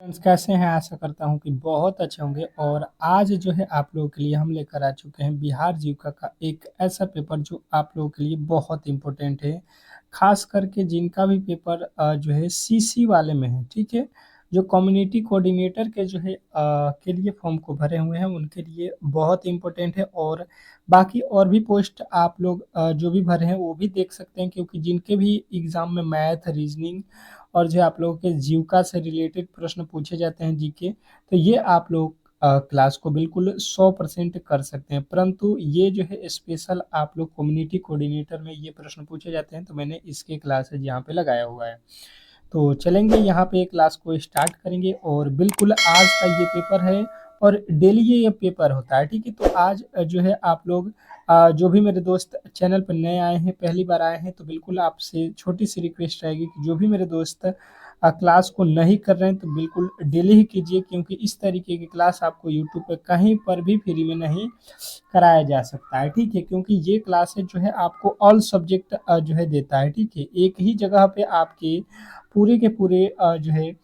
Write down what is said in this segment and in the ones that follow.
Friends कैसे हैं? आशा करता हूँ कि बहुत अच्छे होंगे। और आज जो है आप लोगों के लिए हम लेकर आ चुके हैं बिहार जीविका का एक ऐसा पेपर जो आप लोगों के लिए बहुत इम्पोर्टेंट है। खास करके जिनका भी पेपर जो है सीसी वाले में है, ठीक है। जो कम्युनिटी कोऑर्डिनेटर के जो है के लिए फॉर्म को भरे हुए हैं उनके लिए बहुत इम्पोर्टेंट है। और बाकी और भी पोस्ट आप लोग जो भी भरे हैं वो भी देख सकते हैं, क्योंकि जिनके भी एग्जाम में मैथ, रीजनिंग और जो आप लोगों के जीविका से रिलेटेड प्रश्न पूछे जाते हैं, जीके, तो ये आप लोग क्लास को बिल्कुल 100% कर सकते हैं। परंतु ये जो है स्पेशल आप लोग कम्युनिटी कोऑर्डिनेटर में ये प्रश्न पूछे जाते हैं, तो मैंने इसके क्लासेज यहाँ पे लगाया हुआ है। तो चलेंगे यहाँ पे क्लास को स्टार्ट करेंगे। और बिल्कुल आज का ये पेपर है और डेली ये पेपर होता है, ठीक है। तो आज जो है आप लोग जो भी मेरे दोस्त चैनल पर नए आए हैं, पहली बार आए हैं, तो बिल्कुल आपसे छोटी सी रिक्वेस्ट रहेगी कि जो भी मेरे दोस्त क्लास को नहीं कर रहे हैं तो बिल्कुल डेली ही कीजिए, क्योंकि इस तरीके की क्लास आपको यूट्यूब पे कहीं पर भी फ्री में नहीं कराया जा सकता है, ठीक है। क्योंकि ये क्लासेज जो है आपको ऑल सब्जेक्ट जो है देता है, ठीक है। एक ही जगह पे आपके पूरे के पूरे जो है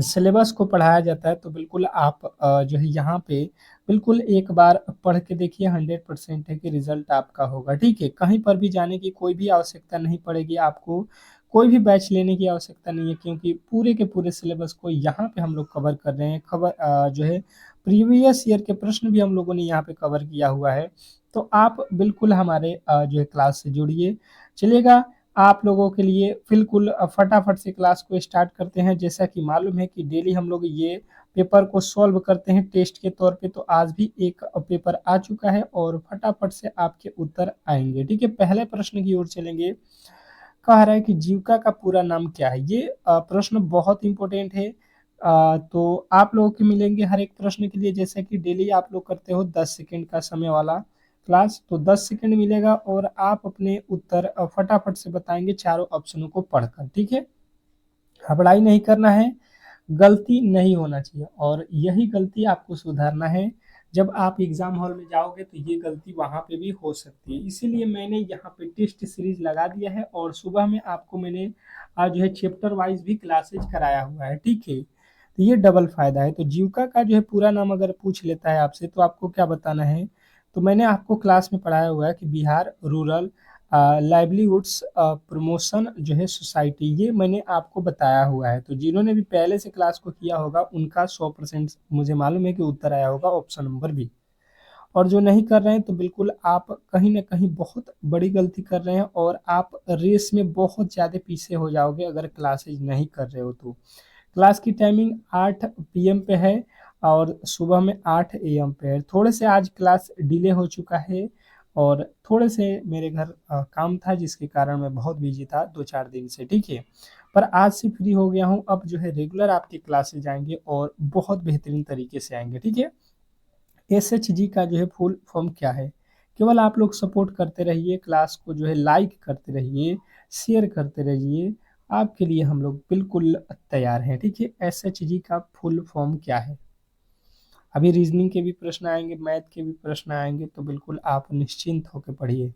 सिलेबस को पढ़ाया जाता है। तो बिल्कुल आप जो है यहाँ पे बिल्कुल एक बार पढ़ के देखिए, 100% है कि रिजल्ट आपका होगा, ठीक है। कहीं पर भी जाने की कोई भी आवश्यकता नहीं पड़ेगी आपको, कोई भी बैच लेने की आवश्यकता नहीं है, क्योंकि पूरे के पूरे सिलेबस को यहाँ पे हम लोग कवर कर रहे हैं। खबर जो है प्रीवियस ईयर के प्रश्न भी हम लोगों ने यहाँ पे कवर किया हुआ है। तो आप बिल्कुल हमारे जो है क्लास से जुड़िए। चलिएगा आप लोगों के लिए बिल्कुल फटाफट से क्लास को स्टार्ट करते हैं। जैसा कि मालूम है कि डेली हम लोग ये पेपर को सॉल्व करते हैं टेस्ट के तौर पे, तो आज भी एक पेपर आ चुका है और फटाफट से आपके उत्तर आएंगे, ठीक है। पहले प्रश्न की ओर चलेंगे। कह रहा है कि जीविका का पूरा नाम क्या है। ये प्रश्न बहुत इंपॉर्टेंट है। तो आप लोगों के मिलेंगे हर एक प्रश्न के लिए, जैसे कि डेली आप लोग करते हो 10 सेकंड का समय वाला क्लास, तो 10 सेकंड मिलेगा और आप अपने उत्तर फटाफट से बताएंगे चारों ऑप्शनों को पढ़कर, ठीक है। घबराई नहीं करना है, गलती नहीं होना चाहिए, और यही गलती आपको सुधारना है। जब आप एग्जाम हॉल में जाओगे तो ये गलती वहां पे भी हो सकती है, इसीलिए मैंने यहाँ पे टेस्ट सीरीज लगा दिया है। और सुबह में आपको मैंने आज जो है चैप्टर वाइज भी क्लासेज कराया हुआ है, ठीक है। तो ये डबल फायदा है। तो जीविका का जो है पूरा नाम अगर पूछ लेता है आपसे, तो आपको क्या बताना है। तो मैंने आपको क्लास में पढ़ाया हुआ है कि बिहार रूरल लाइवलीहुड्स प्रमोशन जो है सोसाइटी, ये मैंने आपको बताया हुआ है। तो जिन्होंने भी पहले से क्लास को किया होगा उनका 100% मुझे मालूम है कि उत्तर आया होगा ऑप्शन नंबर बी। और जो नहीं कर रहे हैं तो बिल्कुल आप कहीं ना कहीं बहुत बड़ी गलती कर रहे हैं, और आप रेस में बहुत ज़्यादा पीछे हो जाओगे अगर क्लासेज नहीं कर रहे हो तो। क्लास की टाइमिंग 8 PM पे है और सुबह में 8 AM पे है। थोड़े से आज क्लास डिले हो चुका है, और थोड़े से मेरे घर काम था जिसके कारण मैं बहुत बिजी था 2-4 दिन से, ठीक है। पर आज से फ्री हो गया हूँ, अब जो है रेगुलर आपके क्लासेज आएंगे और बहुत बेहतरीन तरीके से आएंगे, ठीक है। SHG का जो है फुल फॉर्म क्या है। केवल आप लोग सपोर्ट करते रहिए, क्लास को जो है लाइक करते रहिए, शेयर करते रहिए। आपके लिए हम लोग बिल्कुल तैयार हैं, ठीक है। SHG का फुल फॉर्म क्या है। अभी रीजनिंग के भी प्रश्न आएंगे, मैथ के भी प्रश्न आएंगे, तो बिल्कुल आप निश्चिंत होकर पढ़िए।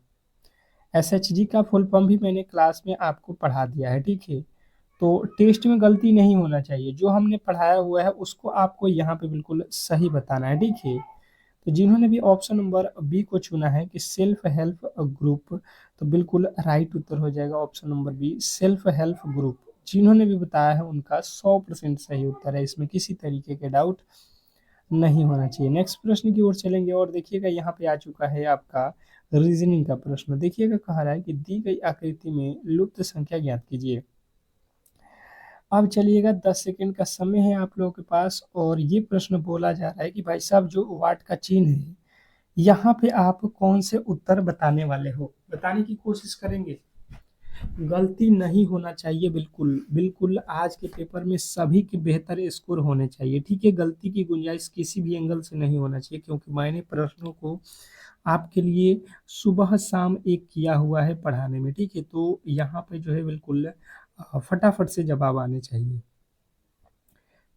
SHG का फुल फॉर्म भी मैंने क्लास में आपको पढ़ा दिया है, ठीक है। तो टेस्ट में गलती नहीं होना चाहिए, जो हमने पढ़ाया हुआ है उसको आपको यहाँ पे बिल्कुल सही बताना है, ठीक है। तो जिन्होंने भी ऑप्शन नंबर बी को चुना है कि सेल्फ हेल्प ग्रुप, तो बिल्कुल राइट उत्तर हो जाएगा option number B, self help group. जिन्होंने भी बताया है उनका 100% सही उत्तर है, इसमें किसी तरीके के डाउट नहीं होना चाहिए। नेक्स्ट प्रश्न की ओर चलेंगे और देखिएगा यहाँ पे आ चुका है आपका रीजनिंग का प्रश्न। देखिएगा कहा रहा है कि दी गई आकृति में लुप्त संख्या ज्ञात कीजिए। अब चलिएगा 10 सेकंड का समय है आप लोगों के पास, और ये प्रश्न बोला जा रहा है कि भाई साहब जो वाट का चिन्ह है यहाँ पे आप कौन से उत्तर बताने वाले हो, बताने की कोशिश करेंगे। गलती नहीं होना चाहिए, बिल्कुल बिल्कुल आज के पेपर में सभी के बेहतर स्कोर होने चाहिए, ठीक है। गलती की गुंजाइश किसी भी एंगल से नहीं होना चाहिए, क्योंकि मैंने प्रश्नों को आपके लिए सुबह शाम एक किया हुआ है पढ़ाने में, ठीक है। तो यहाँ पे जो है बिल्कुल फटाफट से जवाब आने चाहिए।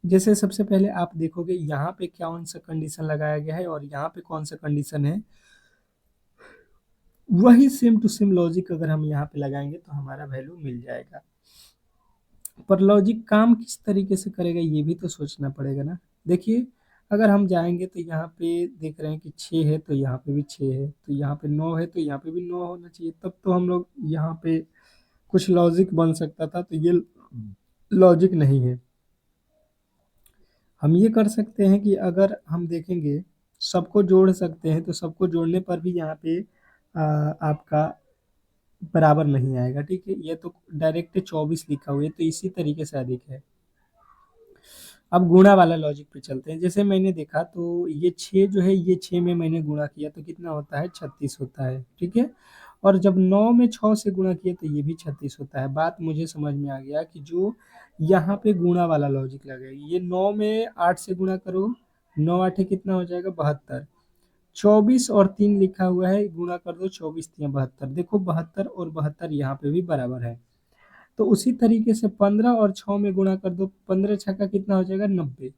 जैसे सबसे पहले आप देखोगे यहाँ पे कौन सा कंडीशन लगाया गया है और यहाँ पे कौन सा कंडीशन है, वही सेम टू सेम लॉजिक अगर हम यहाँ पे लगाएंगे तो हमारा वैल्यू मिल जाएगा। पर लॉजिक काम किस तरीके से करेगा ये भी तो सोचना पड़ेगा ना। देखिए, अगर हम जाएँगे तो यहाँ पे देख रहे हैं कि 6 है तो यहाँ पे भी 6 है, तो यहाँ पे 9 है तो यहाँ पे भी 9 होना चाहिए, तब तो हम लोग यहाँ पे कुछ लॉजिक बन सकता था, तो ये लॉजिक नहीं है। हम ये कर सकते हैं कि अगर हम देखेंगे सबको जोड़ सकते हैं, तो सबको जोड़ने पर भी यहाँ पे आपका बराबर नहीं आएगा, ठीक है? ये तो डायरेक्ट 24 लिखा हुआ है, तो इसी तरीके से अधिक है। अब गुणा वाला लॉजिक पे चलते हैं। जैसे मैंने देखा तो ये 6 जो है, ये 6 में मैंने गुणा किया तो कितना होता है? 36 होता है, ठीक है? और जब 9 में 6 से गुणा किया तो ये भी 36 होता है। बात मुझे समझ में आ गया कि जो यहाँ पे गुणा वाला लॉजिक लगेगा, ये 9 में 8 से गुणा करो, 9 आठे कितना हो जाएगा? 72। 24 और 3 लिखा हुआ है, गुणा कर दो, 24 तियां 72। देखो 72 और 72 यहाँ पे भी बराबर है। तो उसी तरीके से 15 और 6 में गुणा कर दो, 15 छक्का कितना हो जाएगा? 90।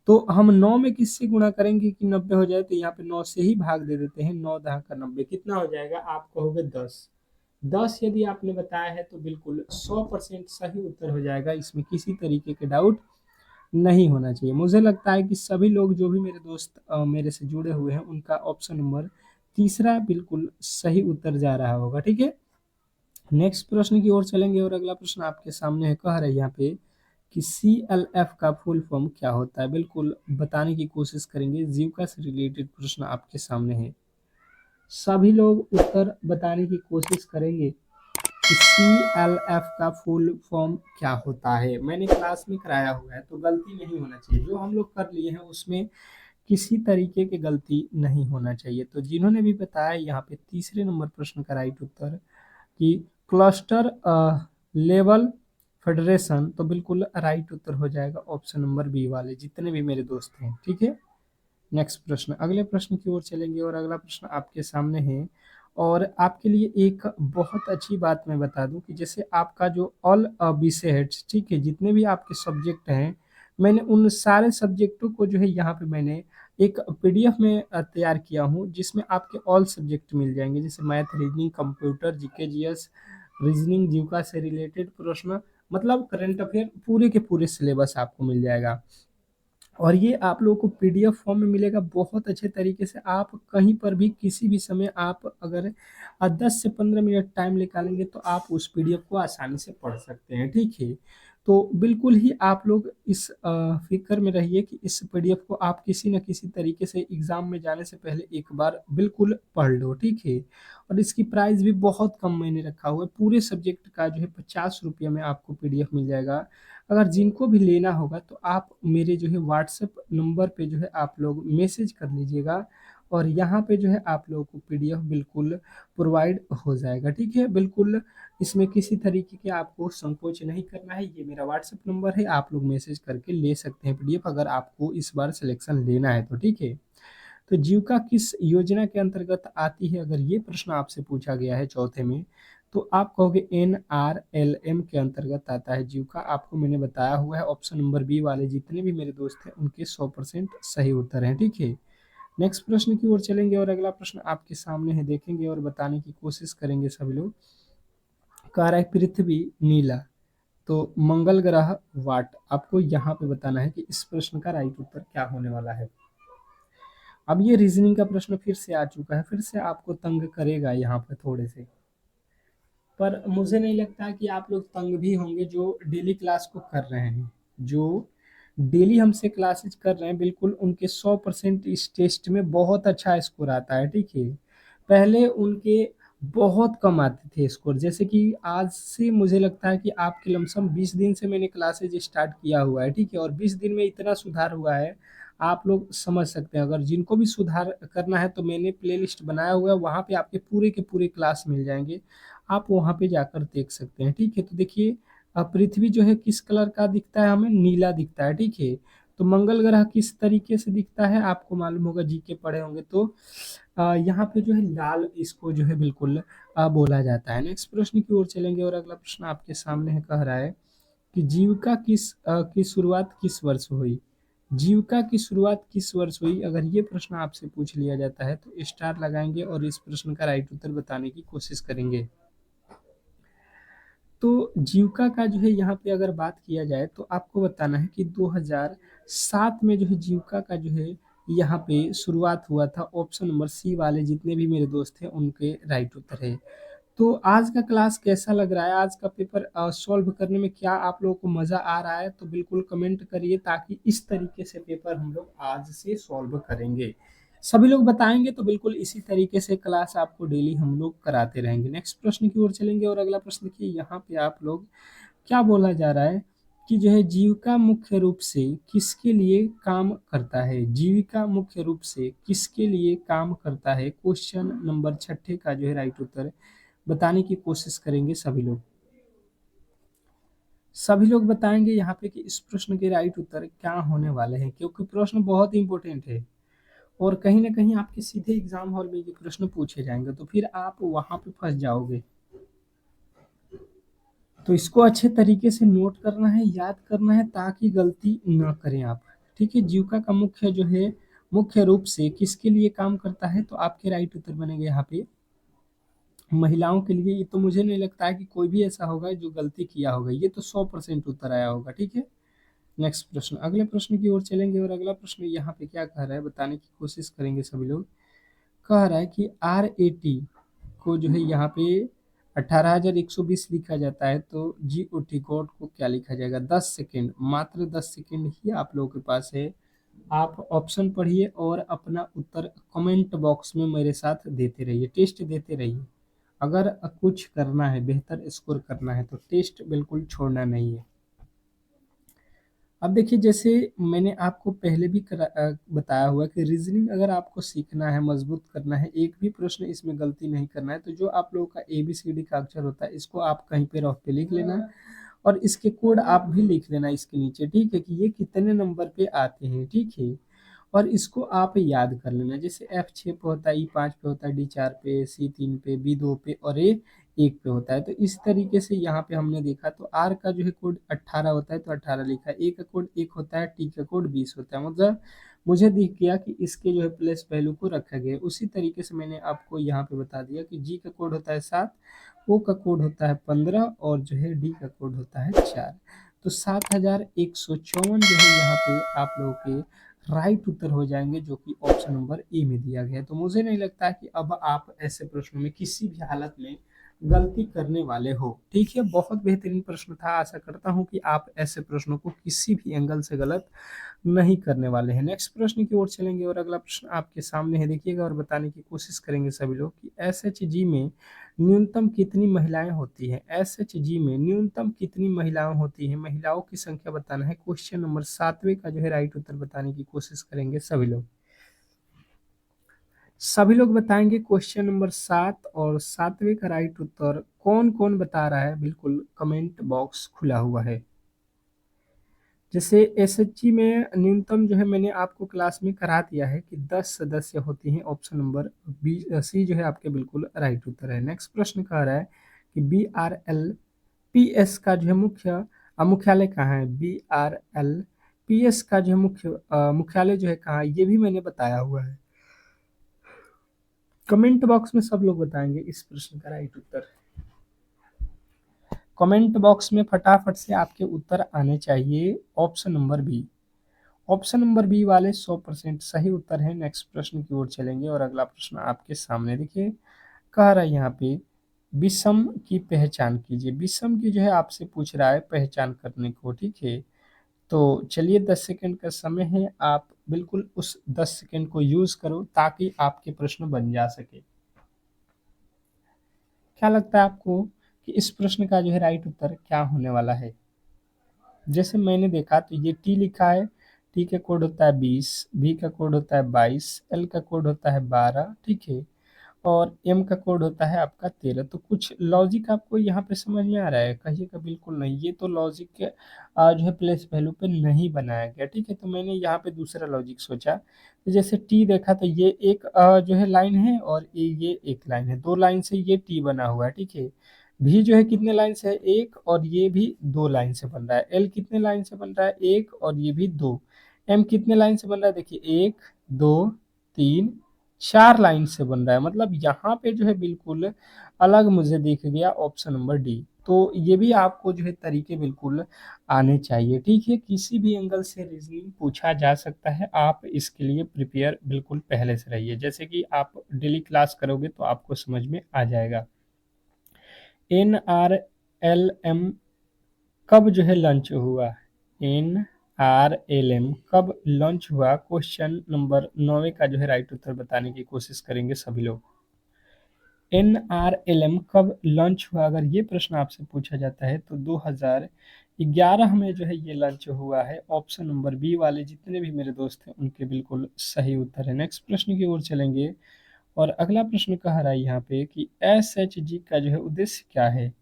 तो हम 9 में किससे गुणा करेंगे कि 90 हो जाए? तो यहाँ पे 9 से ही भाग दे देते हैं, 9 दहा का 90 कितना हो जाएगा? आप कहोगे 10। 10 यदि आपने बताया है तो बिल्कुल 100% सही उत्तर हो जाएगा, इसमें किसी तरीके के डाउट नहीं होना चाहिए। मुझे लगता है कि सभी लोग जो भी मेरे दोस्त मेरे से जुड़े हुए हैं, उनका ऑप्शन नंबर तीसरा बिल्कुल सही उत्तर जा रहा होगा, ठीक है? नेक्स्ट प्रश्न की ओर चलेंगे और अगला प्रश्न आपके सामने है, कह रहा है यहाँ पे कि CLF का फुल फॉर्म क्या होता है? बिल्कुल बताने की कोशिश करेंगे, जीविका से रिलेटेड प्रश्न आपके सामने है। सभी लोग उत्तर बताने की कोशिश करेंगे कि CLF का फुल फॉर्म क्या होता है। मैंने क्लास में कराया हुआ है, तो गलती नहीं होना चाहिए। जो हम लोग कर लिए हैं उसमें किसी तरीके की गलती नहीं होना चाहिए। तो जिन्होंने भी बताया यहाँ पे तीसरे नंबर प्रश्न का राइट उत्तर कि क्लस्टर लेवल फेडरेशन, तो बिल्कुल राइट उत्तर हो जाएगा ऑप्शन नंबर बी वाले, जितने भी मेरे दोस्त हैं, ठीक है? नेक्स्ट प्रश्न, अगले प्रश्न की ओर चलेंगे और अगला प्रश्न आपके सामने है। और आपके लिए एक बहुत अच्छी बात मैं बता दूं कि जैसे आपका जो ऑल विषय है, ठीक है, जितने भी आपके सब्जेक्ट हैं, मैंने उन सारे सब्जेक्टों को जो है यहाँ पे मैंने एक पीडीएफ में तैयार किया हूँ, जिसमें आपके ऑल सब्जेक्ट मिल जाएंगे, जैसे math, reasoning, computer, GK, GS, reasoning, जीविका से रिलेटेड प्रश्न, मतलब करंट अफेयर, पूरे के पूरे सिलेबस आपको मिल जाएगा। और ये आप लोगों को पीडीएफ फॉर्म में मिलेगा, बहुत अच्छे तरीके से। आप कहीं पर भी किसी भी समय आप अगर 10 से 15 मिनट टाइम निकालेंगे तो आप उस पीडीएफ को आसानी से पढ़ सकते हैं, ठीक है? तो बिल्कुल ही आप लोग इस फिक्र में रहिए कि इस पीडीएफ को आप किसी न किसी तरीके से एग्जाम में जाने से पहले एक बार बिल्कुल पढ़ लो, ठीक है? और इसकी प्राइस भी बहुत कम मैंने रखा हुआ है, पूरे सब्जेक्ट का जो है 50 रुपये में आपको पीडीएफ मिल जाएगा। अगर जिनको भी लेना होगा तो आप मेरे जो है व्हाट्सएप नंबर पे जो है आप लोग मैसेज कर लीजिएगा, और यहाँ पे जो है आप लोगों को पीडीएफ बिल्कुल प्रोवाइड हो जाएगा, ठीक है? बिल्कुल इसमें किसी तरीके के आपको संकोच नहीं करना है। ये मेरा व्हाट्सएप नंबर है, आप लोग मैसेज करके ले सकते हैं पीडीएफ, अगर आपको इस बार सिलेक्शन लेना है तो, ठीक है? तो जीविका किस योजना के अंतर्गत आती है? अगर ये प्रश्न आपसे पूछा गया है चौथे में, तो आप कहोगे NRLM के अंतर्गत आता है जीविका। आपको मैंने बताया हुआ है, ऑप्शन नंबर बी वाले जितने भी मेरे दोस्त हैं उनके 100% सही उत्तर हैं, ठीक है? नेक्स्ट प्रश्न की ओर चलेंगे और अगला प्रश्न आपके सामने है, देखेंगे और बताने की कोशिश करेंगे सभी लोग। कह रहा है पृथ्वी नीला, तो मंगल ग्रह वाट। आपको यहाँ पे बताना है कि इस प्रश्न का राइट उत्तर क्या होने वाला है। अब ये रीजनिंग का प्रश्न फिर से आ चुका है, फिर से आपको तंग करेगा यहाँ पे थोड़े से, पर मुझे नहीं लगता कि आप लोग तंग भी होंगे जो डेली क्लास को कर रहे हैं। जो डेली हमसे क्लासेस कर रहे हैं, बिल्कुल उनके 100% इस टेस्ट में बहुत अच्छा स्कोर आता है, ठीक है? पहले उनके बहुत कम आते थे स्कोर, जैसे कि आज से मुझे लगता है कि आपके लमसम 20 दिन से मैंने क्लासेज स्टार्ट किया हुआ है, ठीक है? और 20 दिन में इतना सुधार हुआ है, आप लोग समझ सकते हैं। अगर जिनको भी सुधार करना है तो मैंने प्लेलिस्ट बनाया हुआ है, वहाँ पे आपके पूरे के पूरे क्लास मिल जाएंगे, आप वहाँ पे जाकर देख सकते हैं, ठीक है? तो देखिए, पृथ्वी जो है किस कलर का दिखता है? हमें नीला दिखता है, ठीक है? तो मंगल ग्रह किस तरीके से दिखता है? आपको मालूम होगा, जीके पढ़े होंगे तो। यहाँ पे जो है लाल, इसको जो है बिल्कुल बोला जाता है। नेक्स्ट प्रश्न की ओर चलेंगे और अगला प्रश्न आपके सामने है, कह रहा है कि जीविका की शुरुआत किस वर्ष हुई? जीविका की शुरुआत किस वर्ष हुई? अगर ये प्रश्न आपसे पूछ लिया जाता है तो स्टार लगाएंगे और इस प्रश्न का राइट उत्तर बताने की कोशिश करेंगे। तो जीविका का जो है यहाँ पे अगर बात किया जाए तो आपको बताना है कि 2007 में जो है जीविका का जो है यहाँ पे शुरुआत हुआ था। ऑप्शन नंबर सी वाले जितने भी मेरे दोस्त हैं उनके राइट उत्तर है। तो आज का क्लास कैसा लग रहा है? आज का पेपर सॉल्व करने में क्या आप लोगों को मज़ा आ रहा है? तो बिल्कुल कमेंट करिए, ताकि इस तरीके से पेपर हम लोग आज से सॉल्व करेंगे। सभी लोग बताएंगे तो बिल्कुल इसी तरीके से क्लास आपको डेली हम लोग कराते रहेंगे। नेक्स्ट प्रश्न की ओर चलेंगे और अगला प्रश्न देखिए यहाँ पे आप लोग क्या बोला जा रहा है कि जो है जीविका मुख्य रूप से किसके लिए काम करता है? जीविका मुख्य रूप से किसके लिए काम करता है? क्वेश्चन नंबर छठे का जो है राइट उत्तर बताने की कोशिश करेंगे सभी लोग। सभी लोग बताएंगे यहाँ पे कि इस प्रश्न के राइट उत्तर क्या होने वाले हैं, क्योंकि प्रश्न बहुत इंपॉर्टेंट है और कहीं ना कहीं आपके सीधे एग्जाम हॉल में ये प्रश्न पूछे जाएंगे, तो फिर आप वहां पे फंस जाओगे। तो इसको अच्छे तरीके से नोट करना है, याद करना है, ताकि गलती ना करें आप। ठीक है, जीविका का मुख्य जो है मुख्य रूप से किसके लिए काम करता है, तो आपके राइट उत्तर बनेंगे यहाँ पे महिलाओं के लिए। ये तो मुझे नहीं लगता है कि कोई भी ऐसा होगा जो गलती किया होगा, ये तो 100% उत्तर आया होगा। ठीक है, नेक्स्ट प्रश्न, अगले प्रश्न की ओर चलेंगे और अगला प्रश्न यहाँ पे क्या कह रहा है बताने की कोशिश करेंगे सभी लोग। कह रहा है कि RAT को जो है यहाँ पे 18,120 लिखा जाता है, तो GOT गॉड को क्या लिखा जाएगा? 10 सेकेंड, मात्र 10 सेकेंड ही आप लोगों के पास है। आप ऑप्शन पढ़िए और अपना उत्तर कमेंट बॉक्स में मेरे साथ देते रहिए, टेस्ट देते रहिए। अगर कुछ करना है, बेहतर स्कोर करना है, तो टेस्ट बिल्कुल छोड़ना नहीं है। अब देखिए, जैसे मैंने आपको पहले भी बताया हुआ कि रीजनिंग अगर आपको सीखना है, मजबूत करना है, एक भी प्रश्न इसमें गलती नहीं करना है, तो जो आप लोगों का ABCD का अक्षर होता है इसको आप कहीं पे रफ पे लिख लेना, और इसके कोड आप भी लिख लेना इसके नीचे। ठीक है, कि ये कितने नंबर पे आते हैं। ठीक है, और इसको आप याद कर लेना। जैसे F6 पे होता है, E5 पे होता है, D4 पे, C3 पे, B2 पे और A1 पे होता है। तो इस तरीके से यहाँ पे हमने देखा, तो R का जो है कोड 18 होता है, तो 18 लिखा है। A का कोड 1 होता है, T का कोड 20 होता है। मतलब मुझे दिख गया कि इसके जो है प्लेस वैल्यू को रखा गया है। उसी तरीके से मैंने आपको यहाँ पे बता दिया कि G का कोड होता है 7, O का कोड होता है 15 और जो है D का कोड होता है 4। तो 7,154 जो है यहाँ पे आप लोगों के राइट उत्तर हो जाएंगे, जो कि ऑप्शन नंबर ए में दिया गया है। तो मुझे नहीं लगता है कि अब आप ऐसे प्रश्नों में किसी भी हालत में गलती करने वाले हो। ठीक है, बहुत बेहतरीन प्रश्न था। आशा करता हूं कि आप ऐसे प्रश्नों को किसी भी एंगल से गलत नहीं करने वाले हैं। नेक्स्ट प्रश्न की ओर चलेंगे और अगला प्रश्न आपके सामने है, देखिएगा और बताने की कोशिश करेंगे सभी लोग कि SHG में न्यूनतम कितनी महिलाएं होती हैं? SHG में न्यूनतम कितनी महिलाएं होती हैं? महिलाओं की संख्या बताना है। क्वेश्चन नंबर 7वें का जो है राइट उत्तर बताने की कोशिश करेंगे सभी लोग। सभी लोग बताएंगे क्वेश्चन नंबर 7 और 7वें का राइट उत्तर कौन कौन बता रहा है? बिल्कुल कमेंट बॉक्स खुला हुआ है। जैसे SHG में न्यूनतम जो है मैंने आपको क्लास में करा दिया है कि 10 सदस्य होती हैं। ऑप्शन नंबर C जो है आपके बिल्कुल राइट उत्तर है। नेक्स्ट प्रश्न कह रहा है कि BRLPS का जो है मुख्यालय कहाँ है? BRLPS का जो है मुख्यालय जो है कहाँ है? ये भी मैंने बताया हुआ है। कमेंट बॉक्स में सब लोग बताएंगे इस प्रश्न का राइट उत्तर। कमेंट बॉक्स में फटाफट से आपके उत्तर आने चाहिए। Option number B, option number B वाले 100% सही उत्तर है। नेक्स्ट प्रश्न की ओर चलेंगे और अगला प्रश्न आपके सामने देखिए, कह रहा है यहाँ पे विषम की पहचान कीजिए। विषम की जो है आपसे पूछ रहा है पहचान करने को। ठीक है, तो चलिए 10 सेकंड का समय है, आप बिल्कुल उस 10 सेकंड को यूज करो ताकि आपके प्रश्न बन जा सके। क्या लगता है आपको कि इस प्रश्न का जो है राइट उत्तर क्या होने वाला है? जैसे मैंने देखा तो ये टी लिखा है, टी का कोड होता है 20, बी का कोड होता है 22, एल का कोड होता है 12। ठीक है, और एम का कोड होता है आपका 13। तो कुछ लॉजिक आपको यहाँ पे समझ में आ रहा है? कहिएगा बिल्कुल नहीं, ये तो लॉजिक जो है प्लेस वैल्यू पे नहीं बनाया गया। ठीक है, तो मैंने यहाँ पे दूसरा लॉजिक सोचा। तो जैसे टी देखा तो ये एक जो है लाइन है और ये एक लाइन है, दो लाइन से ये टी बना हुआ है। ठीक है, भी जो है कितने लाइन से है? एक, और ये भी दो लाइन से बन रहा है। एल कितने लाइन से बन रहा है? एक, और ये भी दो। एम कितने लाइन से बन रहा है? देखिए 1 2 3 4 लाइन से बन रहा है। मतलब यहाँ पे जो है बिल्कुल अलग मुझे दिख गया ऑप्शन नंबर डी। तो ये भी आपको जो है तरीके बिल्कुल आने चाहिए, ठीक है। किसी भी एंगल से रीजनिंग पूछा जा सकता है, आप इसके लिए प्रिपेयर बिल्कुल पहले से रहिए। जैसे कि आप डेली क्लास करोगे तो आपको समझ में आ जाएगा। NRLM कब जो है लॉन्च हुआ? NRLM कब लॉन्च हुआ? क्वेश्चन नंबर 9 का जो है राइट उत्तर बताने की कोशिश करेंगे सभी लोग। NRLM कब लॉन्च हुआ? अगर ये प्रश्न आपसे पूछा जाता है तो 2011 में जो है ये लॉन्च हुआ है। ऑप्शन नंबर बी वाले जितने भी मेरे दोस्त हैं उनके बिल्कुल सही उत्तर है। नेक्स्ट प्रश्न की ओर चलेंगे और अगला प्रश्न कह रहा है यहाँ पे कि SHG का जो है उद्देश्य क्या है?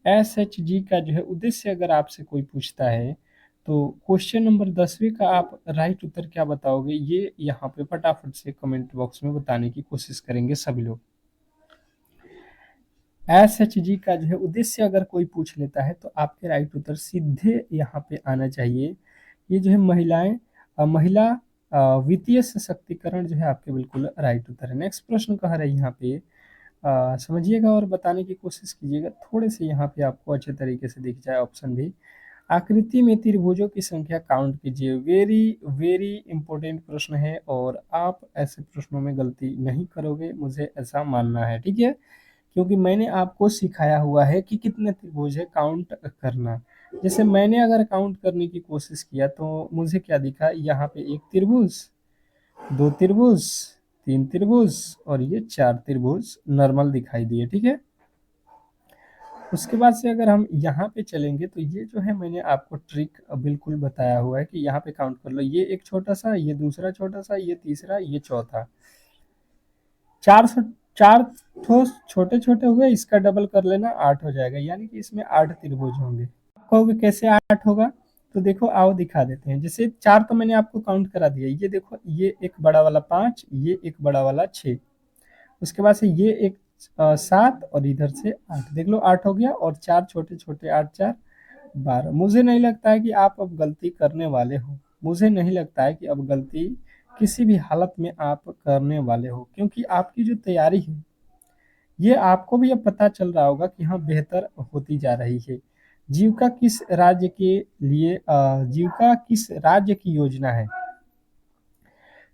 SHG का जो है उद्देश्य अगर आपसे कोई पूछता है तो क्वेश्चन नंबर 10वें का आप राइट उत्तर क्या बताओगे? ये यहाँ पे फटाफट से कमेंट बॉक्स में बताने की कोशिश करेंगे सभी लोग। SHG का जो है उद्देश्य अगर कोई पूछ लेता है तो आपके राइट उत्तर सीधे यहाँ पे आना चाहिए। ये जो है महिला वित्तीय सशक्तिकरण जो है आपके बिल्कुल राइट उत्तर है। नेक्स्ट प्रश्न कह रहे हैं यहाँ पे, समझिएगा और बताने की कोशिश कीजिएगा, थोड़े से यहाँ पे आपको अच्छे तरीके से दिख जाए ऑप्शन भी। आकृति में त्रिभुजों की संख्या काउंट कीजिए। वेरी वेरी इंपॉर्टेंट प्रश्न है और आप ऐसे प्रश्नों में गलती नहीं करोगे, मुझे ऐसा मानना है, ठीक है। क्योंकि मैंने आपको सिखाया हुआ है कि कितने त्रिभुज है काउंट करना। जैसे मैंने अगर काउंट करने की कोशिश किया तो मुझे क्या दिखा? यहाँ पे एक त्रिभुज, दो त्रिभुज, तीन त्रिभुज और ये चार त्रिभुज नॉर्मल दिखाई दिए, ठीक है। उसके बाद से अगर हम यहाँ पे चलेंगे तो ये जो है मैंने आपको ट्रिक बिल्कुल बताया हुआ है कि यहाँ पे काउंट कर लो। ये एक छोटा सा, ये दूसरा छोटा सा, ये तीसरा, ये चौथा, 4 ठो छोटे छोटे हुए, इसका डबल कर लेना 8 हो जाएगा, यानी कि इसमें 8 त्रिभुज होंगे। कहोगे कैसे 8 होगा? तो देखो आओ दिखा देते हैं। जैसे 4 तो मैंने आपको काउंट करा दिया, ये देखो, ये एक बड़ा वाला 5, ये एक बड़ा वाला 6, उसके बाद से ये एक 7 और इधर से 8, देख लो 8 हो गया, और 4 छोटे छोटे, 8 4 12। मुझे नहीं लगता है कि आप अब गलती करने वाले हो, मुझे नहीं लगता है कि अब गलती किसी भी हालत में आप करने वाले हो, क्योंकि आपकी जो तैयारी है ये आपको भी अब पता चल रहा होगा कि हाँ बेहतर होती जा रही है। जीविका किस राज्य के लिए जीविका किस राज्य की योजना है?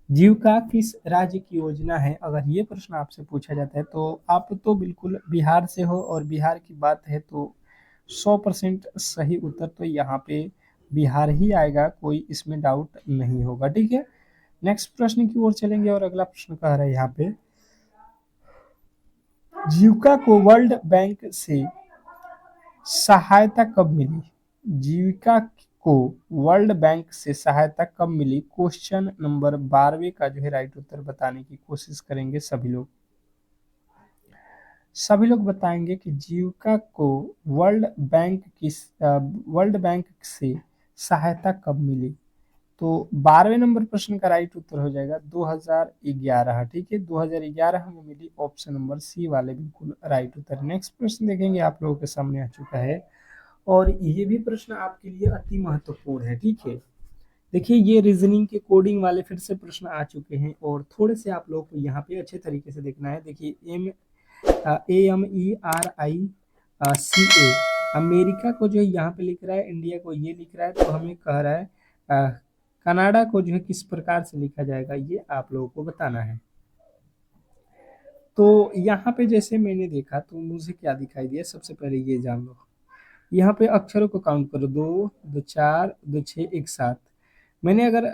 जीविका किस राज्य की योजना है? अगर ये प्रश्न आपसे पूछा जाता है तो आप तो बिल्कुल बिहार से हो, और बिहार की बात है तो 100% सही उत्तर तो यहाँ पे बिहार ही आएगा, कोई इसमें डाउट नहीं होगा, ठीक है। नेक्स्ट प्रश्न की ओर चलेंगे और अगला प्रश्न कह रहा है यहाँ पे, जीविका को वर्ल्ड बैंक से सहायता कब मिली? जीविका को वर्ल्ड बैंक से सहायता कब मिली? क्वेश्चन नंबर 12वें का जो है राइट उत्तर बताने की कोशिश करेंगे सभी लोग। सभी लोग बताएंगे कि जीविका को वर्ल्ड बैंक से सहायता कब मिली। तो 12वें नंबर प्रश्न का राइट उत्तर हो जाएगा 2011, ठीक है, 2011 में मिली। ऑप्शन नंबर सी वाले बिल्कुल राइट उत्तर। नेक्स्ट प्रश्न देखेंगे, आप लोगों के सामने आ चुका है और ये भी प्रश्न आपके लिए अति महत्वपूर्ण है, ठीक है। देखिए ये रीजनिंग के कोडिंग वाले फिर से प्रश्न आ चुके हैं और थोड़े से आप लोगों को यहाँ पे अच्छे तरीके से देखना है। देखिए AMERICA, अमेरिका को जो है यहाँ पे लिख रहा है, इंडिया को ये लिख रहा है, तो हमें कह रहा है कनाडा को जो है किस प्रकार से लिखा जाएगा, ये आप लोगों को बताना है। तो यहाँ पे जैसे मैंने देखा तो मुझे क्या दिखाई दिया, सबसे पहले ये जान लो। यहाँ पे अक्षरों को काउंट करो, 2 2 4 2 6 1 7। मैंने अगर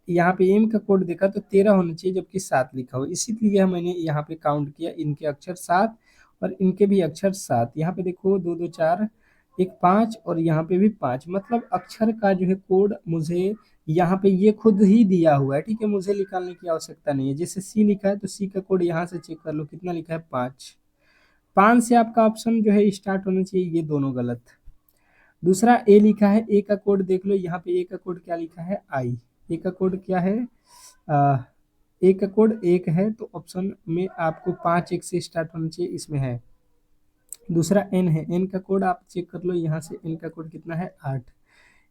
यहाँ पे एम का कोड देखा तो 13 होना चाहिए, जबकि 7 लिखा हो, इसीलिए मैंने यहाँ पे काउंट किया, इनके अक्षर 7 और इनके भी अक्षर 7। यहाँ पे देखो 2 2 4 1 5 और यहाँ पे भी 5, मतलब अक्षर का जो है कोड मुझे यहाँ पे ये खुद ही दिया हुआ है, ठीक है, मुझे निकालने की आवश्यकता नहीं है। जैसे सी लिखा है तो सी का कोड यहाँ से चेक कर लो, कितना लिखा है 5। 5 से आपका ऑप्शन जो है स्टार्ट होना चाहिए, ये दोनों गलत। दूसरा ए लिखा है, ए का कोड देख लो, यहाँ पे ए का कोड क्या लिखा है, आई। ए का कोड क्या है, ए का कोड 1 है, तो ऑप्शन में आपको 5 1 से स्टार्ट होना चाहिए, इसमें है। दूसरा एन है, एन का कोड आप चेक कर लो, यहाँ से एन का कोड कितना है 8।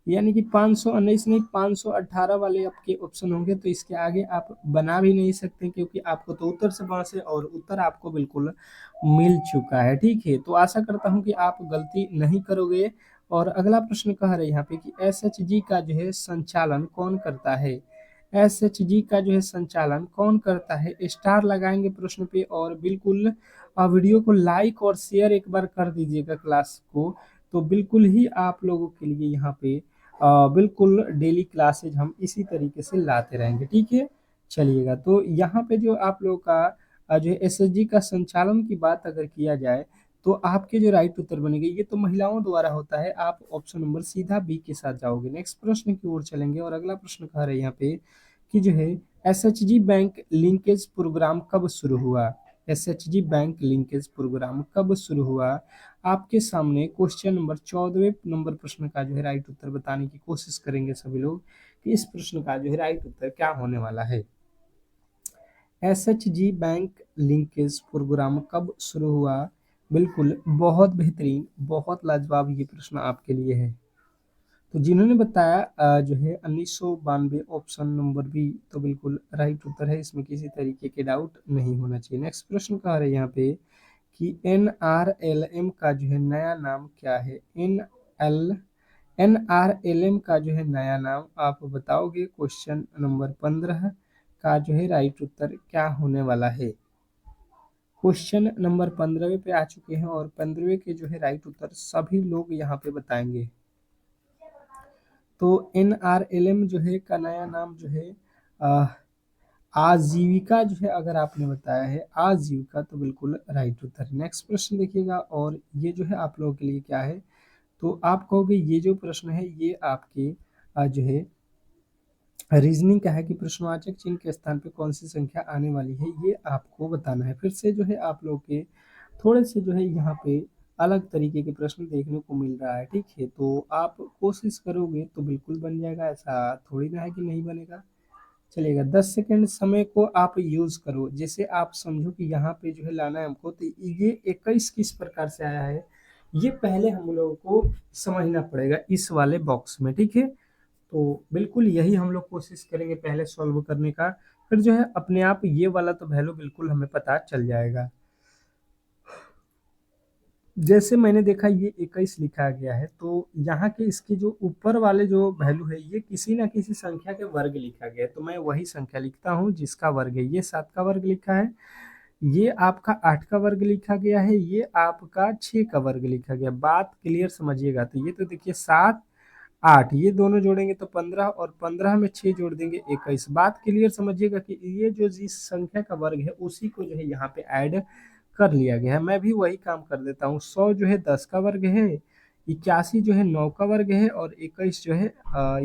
यानी कि 519 नहीं 518 वाले आपके ऑप्शन होंगे, तो इसके आगे आप बना भी नहीं सकते, क्योंकि आपको तो उत्तर से बॉस है और उत्तर आपको बिल्कुल मिल चुका है। ठीक है, तो आशा करता हूँ कि आप गलती नहीं करोगे। और अगला प्रश्न कह रहे हैं यहाँ पे कि एसएचजी का जो है संचालन कौन करता है। एसएचजी का जो है संचालन कौन करता है, स्टार लगाएंगे प्रश्न पे, और बिल्कुल वीडियो को लाइक और शेयर एक बार कर दीजिएगा क्लास को। तो बिल्कुल ही आप लोगों के लिए यहाँ पे बिल्कुल डेली क्लासेज हम इसी तरीके से लाते रहेंगे। ठीक है, चलिएगा, तो यहाँ पे जो आप लोगों का जो है एसएचजी का संचालन की बात अगर किया जाए, तो आपके जो राइट उत्तर बनेंगे, ये तो महिलाओं द्वारा होता है, आप ऑप्शन नंबर सीधा बी के साथ जाओगे। नेक्स्ट प्रश्न की ओर चलेंगे, और अगला प्रश्न कह रहे हैं यहाँ पे कि जो है एसएचजी बैंक लिंकेज प्रोग्राम कब शुरू हुआ। एसएचजी बैंक लिंकेज प्रोग्राम कब शुरू हुआ। आपके सामने क्वेश्चन नंबर 14वें नंबर प्रश्न का जो है राइट उत्तर बताने की कोशिश करेंगे सभी लोग कि इस प्रश्न का जो है राइट उत्तर क्या होने वाला है। एसएचजी बैंक लिंकेज प्रोग्राम कब शुरू हुआ। बिल्कुल बहुत बेहतरीन, बहुत लाजवाब ये प्रश्न आपके लिए है। तो जिन्होंने बताया जो है 1992 ऑप्शन नंबर बी, तो बिल्कुल राइट उत्तर है, इसमें किसी तरीके के डाउट नहीं होना चाहिए। नेक्स्ट प्रश्न कह रहे हैं यहाँ पे कि एनआरएलएम का जो है नया नाम क्या है। एनआरएलएम का जो है नया नाम आप बताओगे। क्वेश्चन नंबर 15 का जो है राइट उत्तर क्या होने वाला है। क्वेश्चन नंबर 15वें पे आ चुके हैं, और 15वें के जो है राइट उत्तर सभी लोग यहाँ पे बताएंगे। तो एनआरएलएम जो है का नया नाम जो है अ, आजीविका जो है, अगर आपने बताया है आजीविका, तो बिल्कुल राइट उत्तर। नेक्स्ट प्रश्न देखिएगा, और ये जो है आप लोगों के लिए क्या है, तो आप कहोगे ये जो प्रश्न है ये आपके जो है रीजनिंग का है कि प्रश्नवाचक चिन्ह के स्थान पे कौन सी संख्या आने वाली है, ये आपको बताना है। फिर से जो है आप लोग के थोड़े से जो है यहाँ पे अलग तरीके के प्रश्न देखने को मिल रहा है। ठीक है, तो आप कोशिश करोगे तो बिल्कुल बन जाएगा, ऐसा थोड़ी ना है कि नहीं बनेगा। चलिएगा, 10 सेकेंड समय को आप यूज करो, जैसे आप समझो कि यहाँ पे जो है लाना है हमको, तो ये 21 किस प्रकार से आया है, ये पहले हम लोगों को समझना पड़ेगा इस वाले बॉक्स में। ठीक है, तो बिल्कुल यही हम लोग कोशिश करेंगे पहले सॉल्व करने का, फिर जो है अपने आप ये वाला तो वैल्यू बिल्कुल हमें पता चल जाएगा। जैसे मैंने देखा ये 21 लिखा गया है, तो यहाँ के इसके जो ऊपर वाले जो वैल्यू है ये किसी ना किसी संख्या के वर्ग लिखा गया है, तो मैं वही संख्या लिखता हूँ जिसका वर्ग है। ये 7 का वर्ग लिखा है, ये आपका 8 का वर्ग लिखा गया है, ये आपका 6 का वर्ग लिखा गया। बात क्लियर समझिएगा, तो ये तो देखिए 7 8 ये दोनों जोड़ेंगे तो 15, और 15 में 6 जोड़ देंगे 21। बात क्लियर समझिएगा कि ये जो जिस संख्या का वर्ग है उसी को जो है यहाँ पे ऐड कर लिया गया है। मैं भी वही काम कर देता हूँ। 100 जो है 10 का वर्ग है, 81 जो है 9 का वर्ग है, और 21 जो है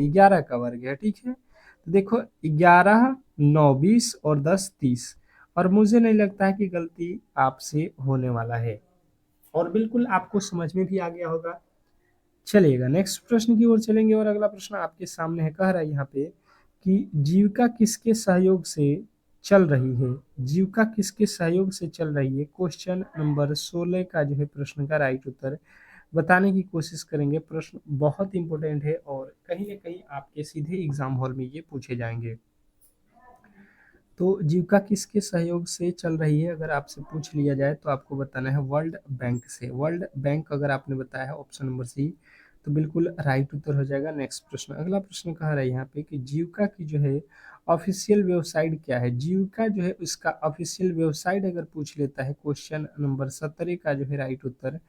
11 का वर्ग है। ठीक है, तो देखो 11 9 20 और 10 30, और मुझे नहीं लगता है कि गलती आपसे होने वाला है, और बिल्कुल आपको समझ में भी आ गया होगा। चलिएगा, नेक्स्ट प्रश्न की ओर चलेंगे, और अगला प्रश्न आपके सामने है, कह रहा है यहाँ पे कि जीविका किसके सहयोग से चल रही है। जीविका किसके सहयोग से चल रही है। क्वेश्चन नंबर 16 का जो है प्रश्न का राइट उत्तर बताने की कोशिश करेंगे। प्रश्न बहुत इंपॉर्टेंट है, और कहीं ना कहीं आपके सीधे एग्जाम हॉल में ये पूछे जाएंगे। तो जीविका किसके सहयोग से चल रही है, अगर आपसे पूछ लिया जाए तो आपको बताना है वर्ल्ड बैंक से। वर्ल्ड बैंक अगर आपने बताया है ऑप्शन नंबर सी, तो बिल्कुल राइट उत्तर हो जाएगा। नेक्स्ट प्रश्न, अगला प्रश्न कह रहा है यहाँ पे कि जीविका की जो है ऑफिशियल वेबसाइट क्या है। जीविका जो है उसका ऑफिशियल वेबसाइट अगर पूछ लेता है, क्वेश्चन नंबर 17 का जो है राइट उत्तर,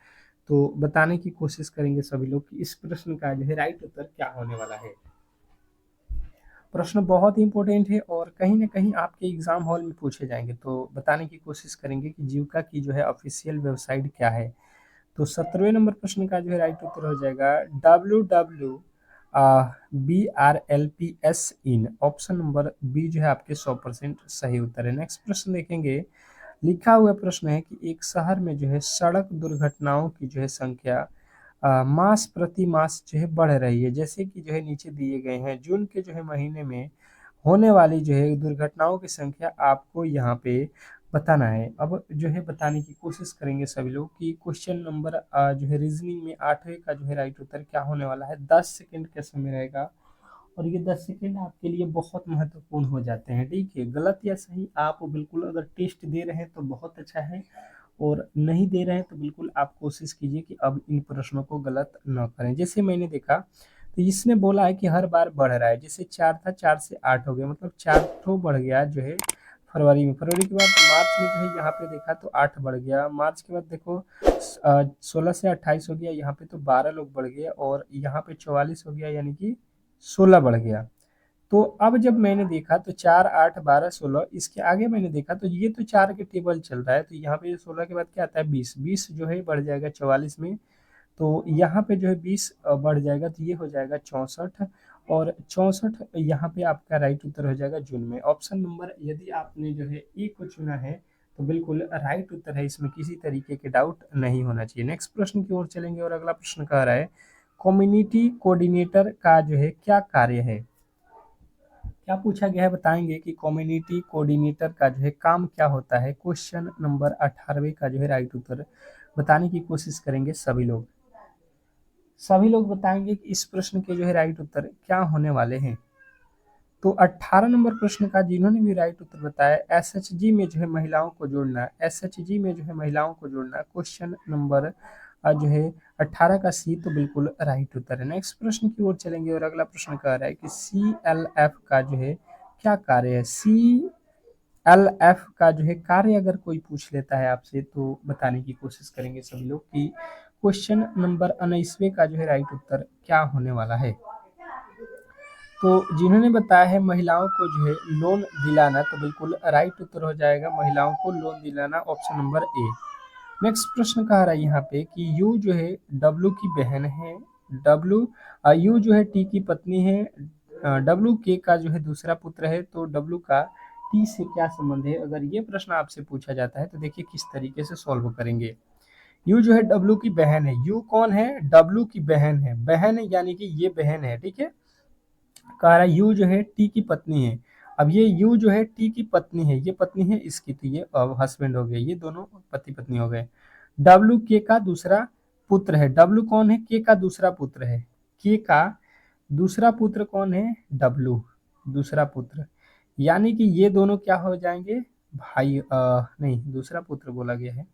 तो बताने की कोशिश करेंगे सभी लोग कि इस प्रश्न का जो है राइट उत्तर क्या होने वाला है। प्रश्न बहुत ही इंपॉर्टेंट है, और कहीं ना कहीं आपके एग्जाम हॉल में पूछे जाएंगे, तो बताने की कोशिश करेंगे कि जीविका की जो है ऑफिशियल वेबसाइट क्या है। तो 17वें नंबर प्रश्न का जो है राइट उत्तर हो जाएगा WWBRLPS इन। ऑप्शन नंबर बी जो है आपके 100% सही उत्तर है। नेक्स्ट प्रश्न देखेंगे, लिखा हुआ प्रश्न है कि एक शहर में जो है सड़क दुर्घटनाओं की जो है संख्या मास प्रति मास जो है बढ़ रही है। जैसे कि जो है नीचे दिए गए हैं, जून के जो है महीने में होने वाली जो है दुर्घटनाओं की संख्या आपको यहाँ पे बताना है। अब जो है बताने की कोशिश करेंगे सभी लोग कि क्वेश्चन नंबर जो है रीजनिंग में 8वें का जो है राइट उत्तर क्या होने वाला है। 10 सेकंड का समय रहेगा और ये 10 सेकंड आपके लिए बहुत महत्वपूर्ण हो जाते हैं। ठीक है, गलत या सही आप बिल्कुल अगर टेस्ट दे रहे हैं तो बहुत अच्छा है, और नहीं दे रहे हैं तो बिल्कुल आप कोशिश कीजिए कि अब इन प्रश्नों को गलत न करें। जैसे मैंने देखा तो इसने बोला है कि हर बार बढ़ रहा है, जैसे 4 था 4 से 8 हो गया, मतलब 4 ठो बढ़ गया जो है फरवरी में। फरवरी के बाद मार्च में जो है यहाँ पे देखा तो 8 बढ़ गया। मार्च के बाद देखो 16 से 28 हो गया, यहाँ पे तो 12 लोग बढ़ गए, और यहाँ पे 44 हो गया, यानी कि 16 बढ़ गया। तो अब जब मैंने देखा तो 4 8 12 16, इसके आगे मैंने देखा तो ये तो 4 के टेबल चल रहा है, तो यहाँ पे 16 के बाद क्या आता है 20, 20 जो है बढ़ जाएगा 44 में, तो यहाँ पे जो है 20 बढ़ जाएगा, तो ये हो जाएगा 64, और 64 यहाँ पे आपका राइट उत्तर हो जाएगा जून में। ऑप्शन नंबर यदि आपने जो है ए को चुना है तो बिल्कुल राइट उत्तर है, इसमें किसी तरीके के डाउट नहीं होना चाहिए। नेक्स्ट प्रश्न की ओर चलेंगे और अगला प्रश्न कह रहा है कम्युनिटी कोऑर्डिनेटर का जो है क्या कार्य है। क्या पूछा गया है बताएंगे कि कम्युनिटी कोऑर्डिनेटर का जो है काम क्या होता है। क्वेश्चन नंबर 18वें का जो है राइट उत्तर बताने की कोशिश करेंगे सभी लोग। सभी लोग बताएंगे कि इस प्रश्न के जो है राइट उत्तर क्या होने वाले हैं। तो 18 नंबर प्रश्न का जिन्होंने भी राइट उत्तर बताया, एसएचजी में जो है महिलाओं को जोड़ना, एसएचजी में जो है महिलाओं को जोड़ना, क्वेश्चन नंबर जो है 18 का सी तो बिल्कुल राइट उत्तर है। नेक्स्ट प्रश्न की ओर चलेंगे और अगला प्रश्न कह रहा है कि सी एल एफ का जो है क्या कार्य है। सी एल एफ का जो है कार्य अगर कोई पूछ लेता है आपसे तो बताने की कोशिश करेंगे सभी लोग कि क्वेश्चन नंबर 19वें का जो है राइट उत्तर क्या होने वाला है। तो जिन्होंने बताया है महिलाओं को जो है लोन दिलाना, तो बिल्कुल राइट उत्तर हो जाएगा महिलाओं को लोन दिलाना, ऑप्शन नंबर ए। नेक्स्ट प्रश्न कह रहा है यहाँ पे कि यू जो है डब्लू की बहन है, डब्लू यू जो है टी की पत्नी है, डब्लू के का जो है दूसरा पुत्र है, तो डब्लू का टी से क्या संबंध है। अगर ये प्रश्न आपसे पूछा जाता है तो देखिए किस तरीके से सॉल्व करेंगे। यू जो है डब्लू की बहन है, यू कौन है, डब्लू की बहन है, बहन यानी कि ये बहन है, ठीक है। कह रहा है यू जो है टी की पत्नी है। अब ये यू जो है टी की पत्नी है, ये पत्नी है इसकी, तो ये हस्बैंड हो गए, ये दोनों पति पत्नी हो गए। डब्लू के का दूसरा पुत्र है, डब्लू कौन है, के का दूसरा पुत्र है, के का दूसरा पुत्र कौन है, डब्लू दूसरा पुत्र, यानी कि ये दोनों क्या हो जाएंगे भाई, नहीं दूसरा पुत्र बोला गया है।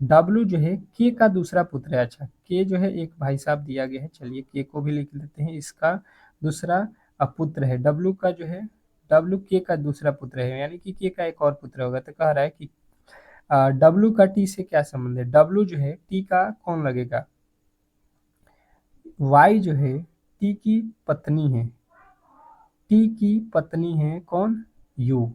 डब्लू जो है के का दूसरा पुत्र है, अच्छा के जो है एक भाई साहब दिया गया है, चलिए के को भी लिख लेते हैं, इसका दूसरा पुत्र है। डब्लू का जो है डब्लू के का दूसरा पुत्र है, यानी कि के का एक और पुत्र होगा, तो कह रहा है कि डब्लू का टी से क्या संबंध है। डब्लू जो है टी का कौन लगेगा, वाई जो है टी की पत्नी है, टी की पत्नी है कौन, यू।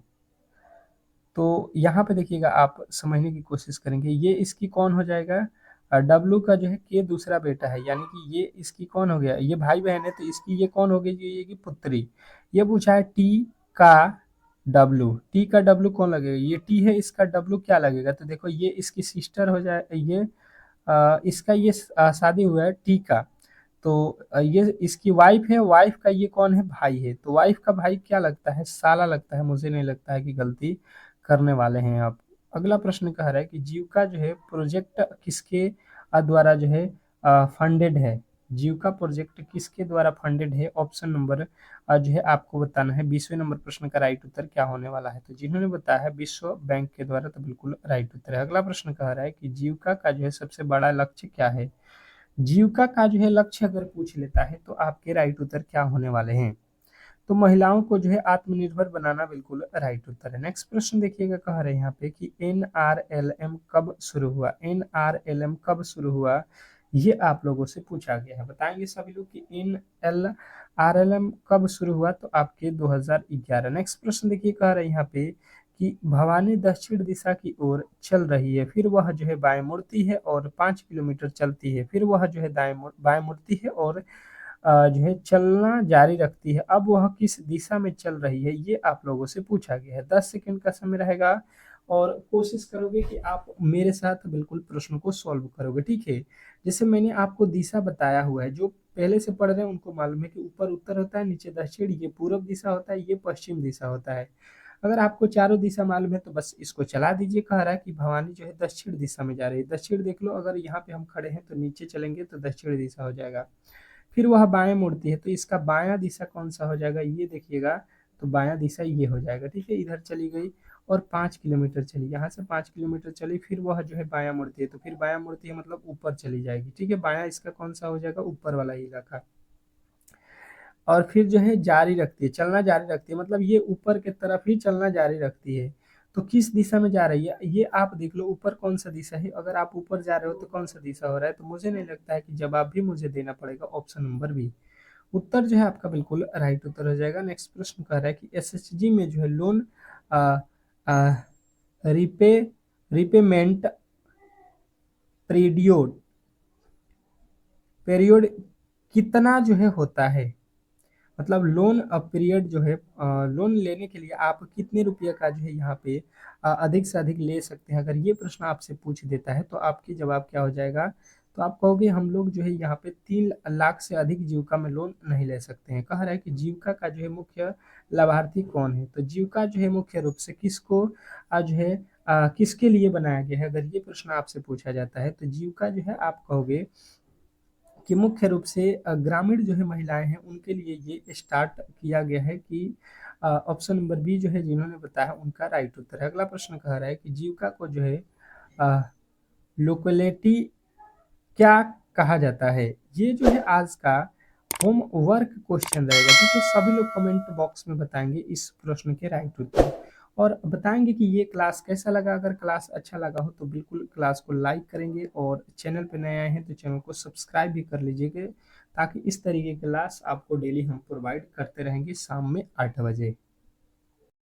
तो यहाँ पे देखिएगा आप समझने की कोशिश करेंगे, ये इसकी कौन हो जाएगा, डब्लू का जो है के दूसरा बेटा है, यानी कि ये इसकी कौन हो गया, ये भाई बहन है तो इसकी ये कौन हो गई, ये की पुत्री। ये पूछा है टी का डब्लू, टी का डब्लू कौन लगेगा, ये टी है, इसका डब्लू क्या लगेगा, तो देखो ये इसकी सिस्टर हो जाए, ये इसका ये शादी हुआ है टी का, तो ये इसकी वाइफ है, वाइफ का ये कौन है, भाई है, तो वाइफ का भाई क्या लगता है, साला लगता है, मुझे नहीं लगता है कि गलती करने वाले हैं आप। अगला प्रश्न कह रहा है कि जीविका जो है प्रोजेक्ट किसके द्वारा जो है फंडेड है। जीविका प्रोजेक्ट किसके द्वारा फंडेड है, ऑप्शन नंबर जो है आपको बताना है। 20वें नंबर प्रश्न का राइट उत्तर क्या होने वाला है, तो जिन्होंने बताया है विश्व बैंक के द्वारा, तो बिल्कुल राइट उत्तर है। अगला प्रश्न कह रहा है कि जीविका का जो है सबसे बड़ा लक्ष्य क्या है। जीविका का जो है लक्ष्य अगर पूछ लेता है तो आपके राइट उत्तर क्या होने वाले हैं। तो महिलाओं को जो है आत्मनिर्भर बनाना, बिल्कुल राइट उत्तर है। नेक्स्ट प्रश्न देखिएगा, कह रहे हैं यहाँ पे कि एनआरएलएम कब शुरू हुआ, एनआरएलएम कब शुरू हुआ, ये आप लोगों से पूछा गया है। बताएंगे सभी लोग कि एनआरएलएम कब शुरू हुआ, तो आपके 2011। नेक्स्ट प्रश्न देखिए, कह रहे हैं यहाँ पे कि भवानी दक्षिण दिशा की ओर चल रही है, फिर वह जो है बाएं मुड़ती है और 5 किलोमीटर चलती है, फिर वह जो है बाएं मुड़ती है और जो है चलना जारी रखती है। अब वह किस दिशा में चल रही है, ये आप लोगों से पूछा गया है। 10 सेकंड का समय रहेगा और कोशिश करोगे कि आप मेरे साथ बिल्कुल प्रश्न को सॉल्व करोगे, ठीक है। जैसे मैंने आपको दिशा बताया हुआ है, जो पहले से पढ़ रहे हैं उनको मालूम है कि ऊपर उत्तर होता है, नीचे दक्षिण, ये पूर्व दिशा होता है, ये पश्चिम दिशा होता है। अगर आपको चारों दिशा मालूम है तो बस इसको चला दीजिए। कह रहा है कि भवानी जो है दक्षिण दिशा में जा रही है। दक्षिण देख लो, अगर यहाँ पे हम खड़े हैं तो नीचे चलेंगे तो दक्षिण दिशा हो जाएगा। फिर वह बाएं मुड़ती है तो इसका बायां दिशा कौन सा हो जाएगा, ये देखिएगा। तो बायां दिशा ये हो जाएगा, ठीक है। इधर चली गई और 5 किलोमीटर चली, यहाँ से 5 किलोमीटर चली, फिर वह जो है बायां मुड़ती है। तो फिर बायां मुड़ती है मतलब ऊपर चली जाएगी, ठीक है। बायां इसका कौन सा हो जाएगा, ऊपर वाला इलाका। और फिर जो है जारी रखती है, चलना जारी रखती है, मतलब ये ऊपर की तरफ ही चलना जारी रखती है। तो किस दिशा में जा रही है ये आप देख लो, ऊपर कौन सा दिशा है। अगर आप ऊपर जा रहे हो तो कौन सा दिशा हो रहा है, तो मुझे नहीं लगता है कि जवाब भी मुझे देना पड़ेगा, ऑप्शन नंबर बी उत्तर जो है आपका बिल्कुल राइट उत्तर हो जाएगा। नेक्स्ट प्रश्न कह रहा है कि एसएचजी में जो है loan repay repayment period period कितना जो है होता है, मतलब लोन पीरियड जो है, लोन लेने के लिए आप कितने रुपये का जो है यहाँ पे अधिक से अधिक ले सकते हैं। अगर ये प्रश्न आपसे पूछ देता है तो आपकी जवाब क्या हो जाएगा, तो आप कहोगे हम लोग जो है यहाँ पे 3 लाख से अधिक जीविका में लोन नहीं ले सकते हैं। कह रहा है कि जीविका का जो है मुख्य लाभार्थी कौन है, तो जीविका जो है मुख्य रूप से किसको जो है किसके लिए बनाया गया है। अगर ये प्रश्न आपसे पूछा जाता है तो जीविका जो है आप कहोगे कि मुख्य रूप से ग्रामीण जो है महिलाएं हैं उनके लिए ये स्टार्ट किया गया है। कि ऑप्शन नंबर बी जो है जिन्होंने बताया उनका राइट उत्तर है। अगला प्रश्न कह रहा है कि जीविका को जो है लोकेलिटी क्या कहा जाता है। ये जो है आज का होमवर्क क्वेश्चन रहेगा, ठीक है। सभी लोग कमेंट बॉक्स में बताएंगे इस प्रश्न के राइट उत्तर और बताएंगे कि ये क्लास कैसा लगा। अगर क्लास अच्छा लगा हो तो बिल्कुल क्लास को लाइक करेंगे और चैनल पे नए आए हैं तो चैनल को सब्सक्राइब भी कर लीजिएगा, ताकि इस तरीके की क्लास आपको डेली हम प्रोवाइड करते रहेंगे शाम में 8 बजे।